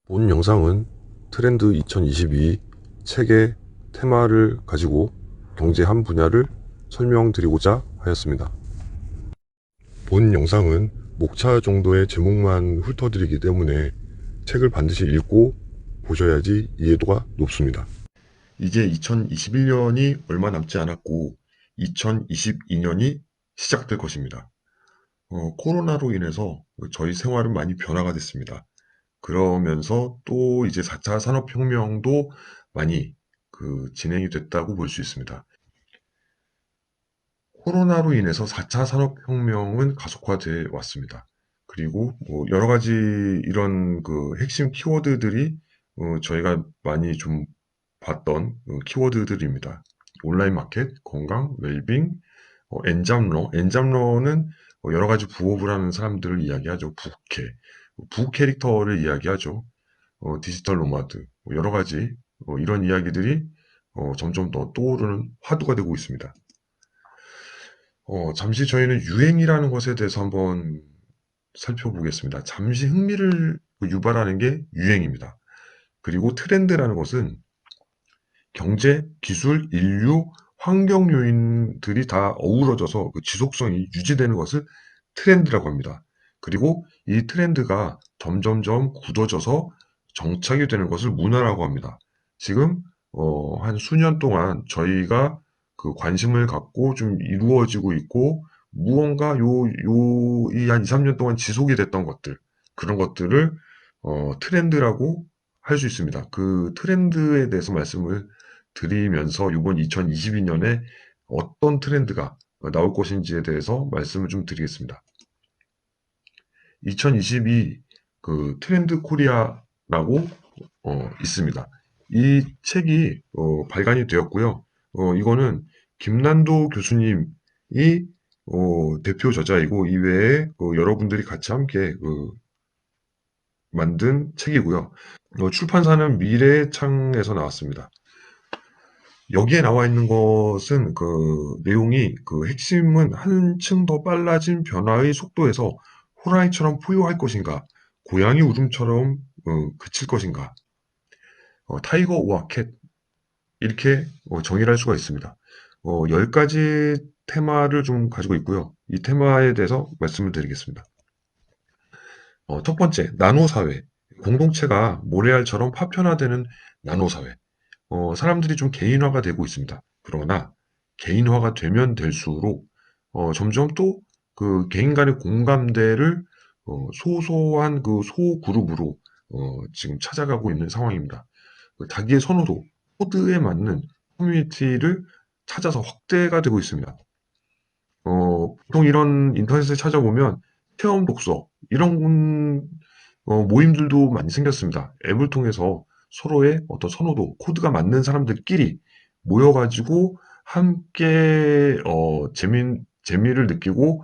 본 영상은 트렌드 2022 책의 테마를 가지고 경제 한 분야를 설명드리고자 하였습니다. 본 영상은 목차 정도의 제목만 훑어드리기 때문에 책을 반드시 읽고 보셔야지 이해도가 높습니다. 이제 2021년이 얼마 남지 않았고 2022년이 시작될 것입니다. 코로나로 인해서 저희 생활은 많이 변화가 됐습니다. 그러면서 또 이제 4차 산업혁명도 많이 진행이 됐다고 볼 수 있습니다. 코로나로 인해서 4차 산업혁명은 가속화돼 왔습니다. 그리고 뭐 여러 가지 이런 핵심 키워드들이 저희가 많이 좀 봤던 키워드들입니다. 온라인 마켓, 건강, 웰빙, 엔잡러는 여러 가지 부업을 하는 사람들을 이야기하죠. 부캐릭터를 이야기하죠. 디지털 노마드, 뭐 여러 가지 이런 이야기들이 점점 더 떠오르는 화두가 되고 있습니다. 잠시 저희는 유행이라는 것에 대해서 한번 살펴보겠습니다. 잠시 흥미를 유발하는 게 유행입니다. 그리고 트렌드라는 것은 경제, 기술, 인류, 환경 요인들이 다 어우러져서 지속성이 유지되는 것을 트렌드라고 합니다. 그리고 이 트렌드가 점점점 굳어져서 정착이 되는 것을 문화라고 합니다. 지금 한 수년 동안 저희가 관심을 갖고 좀 이루어지고 있고 무언가 이 한 2, 3년 동안 지속이 됐던 것들, 그런 것들을 트렌드라고 할 수 있습니다. 그 트렌드에 대해서 말씀을 드리면서 이번 2022년에 어떤 트렌드가 나올 것인지에 대해서 말씀을 좀 드리겠습니다. 2022 트렌드 코리아라고 있습니다. 이 책이 발간이 되었고요. 이거는 김난도 교수님이 대표 저자이고 이외에 여러분들이 같이 함께 만든 책이고요. 출판사는 미래의 창에서 나왔습니다. 여기에 나와 있는 것은 내용이 핵심은 한층 더 빨라진 변화의 속도에서 호랑이처럼 포효할 것인가, 고양이 울음처럼 그칠 것인가, 타이거 우와 캣 이렇게 정의를 할 수가 있습니다. 10가지 테마를 좀 가지고 있고요. 이 테마에 대해서 말씀을 드리겠습니다. 첫 번째, 나노사회. 공동체가 모래알처럼 파편화되는 나노사회. 사람들이 좀 개인화가 되고 있습니다. 그러나 개인화가 되면 될수록 점점 또 개인 간의 공감대를 소소한 소그룹으로 지금 찾아가고 있는 상황입니다. 자기의 선호도, 코드에 맞는 커뮤니티를 찾아서 확대가 되고 있습니다. 보통 이런 인터넷에 찾아보면 체험 독서 이런 모임들도 많이 생겼습니다. 앱을 통해서 서로의 어떤 선호도, 코드가 맞는 사람들끼리 모여가지고 함께 재미를 느끼고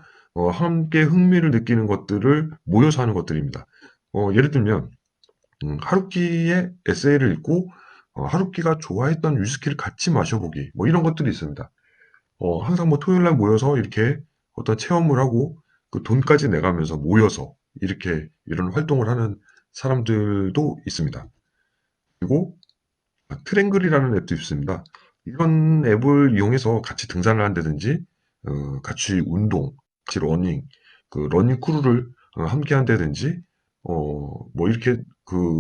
함께 흥미를 느끼는 것들을 모여서 하는 것들입니다. 예를 들면 하루키의 에세이를 읽고 하루키가 좋아했던 위스키를 같이 마셔보기 뭐 이런 것들이 있습니다. 항상 뭐 토요일 날 모여서 이렇게 어떤 체험을 하고 돈까지 내가면서 모여서 이렇게 이런 활동을 하는 사람들도 있습니다. 그리고 트랭글이라는 앱도 있습니다. 이런 앱을 이용해서 같이 등산을 한다든지 같이 운동, 같이 러닝 크루를 함께 한다든지 뭐 이렇게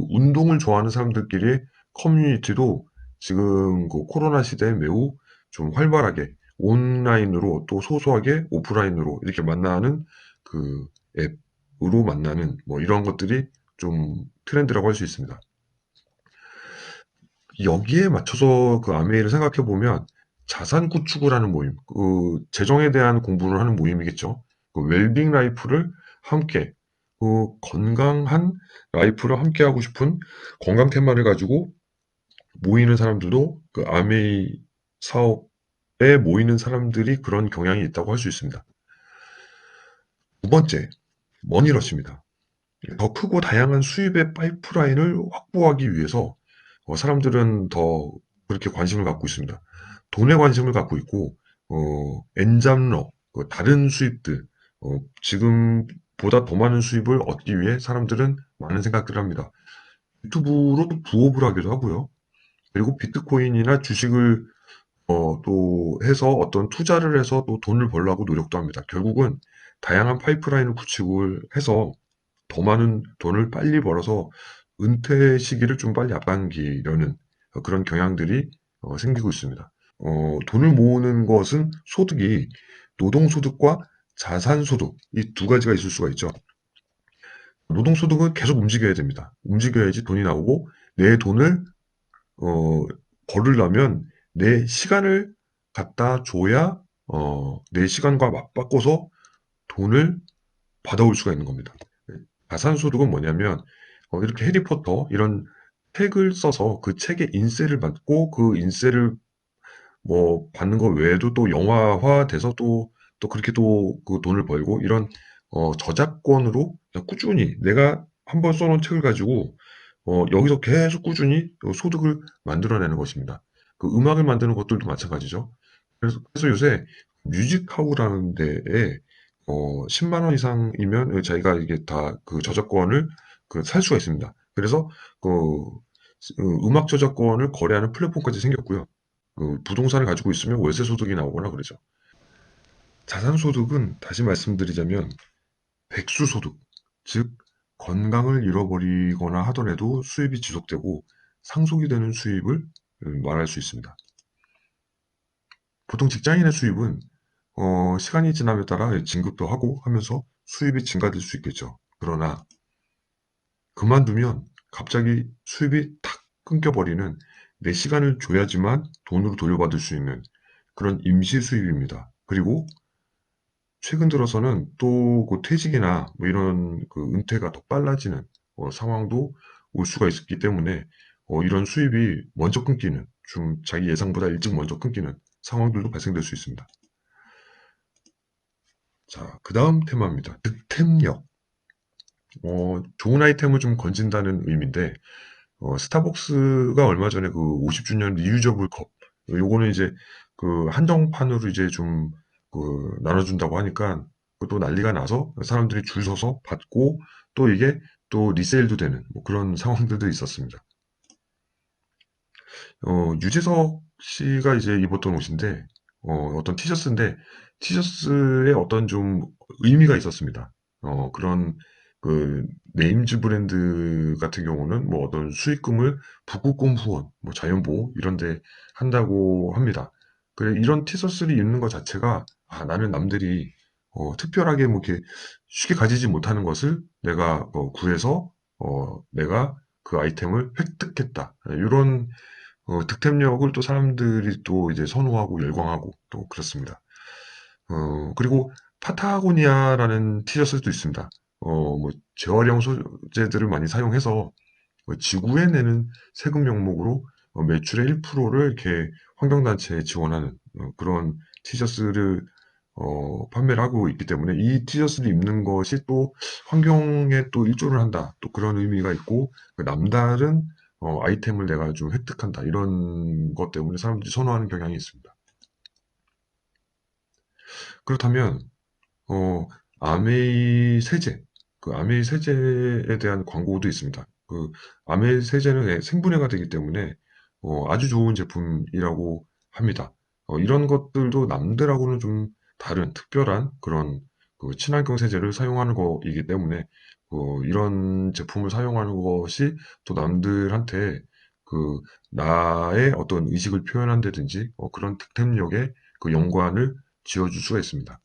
운동을 좋아하는 사람들끼리 커뮤니티도 지금 코로나 시대에 매우 좀 활발하게 온라인으로 또 소소하게 오프라인으로 이렇게 만나는 앱으로 만나는 뭐 이런 것들이 좀 트렌드라고 할 수 있습니다. 여기에 맞춰서 아메이를 생각해 보면 자산 구축을 하는 모임, 재정에 대한 공부를 하는 모임이겠죠. 웰빙 라이프를 함께, 건강한 라이프를 함께 하고 싶은 건강 테마를 가지고 모이는 사람들도 아메이 사업에 모이는 사람들이 그런 경향이 있다고 할 수 있습니다. 두 번째, 머니러시입니다. 더 크고 다양한 수입의 파이프라인을 확보하기 위해서 사람들은 더 그렇게 관심을 갖고 있습니다. 돈에 관심을 갖고 있고 엔잡러, 다른 수입들, 지금보다 더 많은 수입을 얻기 위해 사람들은 많은 생각들을 합니다. 유튜브로 또 부업을 하기도 하고요. 그리고 비트코인이나 주식을 또 해서 어떤 투자를 해서 또 돈을 벌려고 노력도 합니다. 결국은 다양한 파이프라인을 구축을 해서 더 많은 돈을 빨리 벌어서 은퇴 시기를 좀 빨리 앞당기려는 그런 경향들이 생기고 있습니다. 돈을 모으는 것은 소득이 노동소득과 자산소득 이 두 가지가 있을 수가 있죠. 노동소득은 계속 움직여야 됩니다. 움직여야지 돈이 나오고 내 돈을 어, 벌으려면 내 시간을 갖다 줘야 내 시간과 맞바꿔서 돈을 받아올 수가 있는 겁니다. 가산소득은 뭐냐면 이렇게 해리포터 이런 책을 써서 그 책에 인세를 받고 그 인세를 뭐 받는 거 외에도 또 영화화돼서 또 그렇게 또 그 돈을 벌고 이런 저작권으로 꾸준히 내가 한번 써놓은 책을 가지고 여기서 계속 꾸준히 소득을 만들어내는 것입니다. 그 음악을 만드는 것들도 마찬가지죠. 그래서 요새 뮤직하우라는 데에 10만 원 이상이면 자기가 이게 다 그 저작권을 살 수가 있습니다. 그래서 그 음악 저작권을 거래하는 플랫폼까지 생겼고요. 그 부동산을 가지고 있으면 월세 소득이 나오거나 그러죠. 자산 소득은 다시 말씀드리자면 백수 소득, 즉 건강을 잃어버리거나 하더라도 수입이 지속되고 상속이 되는 수입을 말할 수 있습니다. 보통 직장인의 수입은 시간이 지남에 따라 진급도 하고 하면서 수입이 증가될 수 있겠죠. 그러나 그만두면 갑자기 수입이 탁 끊겨버리는 내 시간을 줘야지만 돈으로 돌려받을 수 있는 그런 임시 수입입니다. 그리고 최근 들어서는 또 그 퇴직이나 뭐 이런 그 은퇴가 더 빨라지는 상황도 올 수가 있기 때문에 이런 수입이 먼저 끊기는 좀 자기 예상보다 일찍 먼저 끊기는 상황들도 발생될 수 있습니다. 자, 그 다음 테마입니다. 득템력. 좋은 아이템을 좀 건진다는 의미인데 스타벅스가 얼마 전에 그 50주년 리유저블 컵 요거는 이제 그 한정판으로 이제 좀 그 나눠준다고 하니까 그것도 난리가 나서 사람들이 줄 서서 받고 또 이게 또 리세일도 되는 뭐 그런 상황들도 있었습니다. 유재석 씨가 이제 입었던 옷인데 어떤 티셔츠인데 티셔츠에 어떤 좀 의미가 있었습니다. 그런 그 네임즈 브랜드 같은 경우는 뭐 어떤 수익금을 북극곰 후원, 뭐 자연보호 이런 데 한다고 합니다. 그래 이런 티셔츠를 입는 것 자체가 나는 남들이 특별하게 뭐 이렇게 쉽게 가지지 못하는 것을 내가 구해서 내가 그 아이템을 획득했다. 이런 득템력을 또 사람들이 또 이제 선호하고 열광하고 또 그렇습니다. 그리고 파타고니아라는 티셔츠도 있습니다. 뭐 재활용 소재들을 많이 사용해서 지구에 내는 세금 명목으로 매출의 1%를 이렇게 환경단체에 지원하는 그런 티셔츠를 판매를 하고 있기 때문에 이 티셔츠를 입는 것이 또 환경에 또 일조를 한다. 또 그런 의미가 있고 그 남다른 아이템을 내가 좀 획득한다. 이런 것 때문에 사람들이 선호하는 경향이 있습니다. 그렇다면 어, 아메이 세제, 그 아메이 세제에 대한 광고도 있습니다. 그 아메이 세제는 생분해가 되기 때문에 아주 좋은 제품이라고 합니다. 이런 것들도 남들하고는 좀 다른 특별한 그런 그 친환경 세제를 사용하는 거이기 때문에 이런 제품을 사용하는 것이 또 남들한테 그 나의 어떤 의식을 표현한다든지 그런 득템력에 그 연관을 지어줄 수가 있습니다.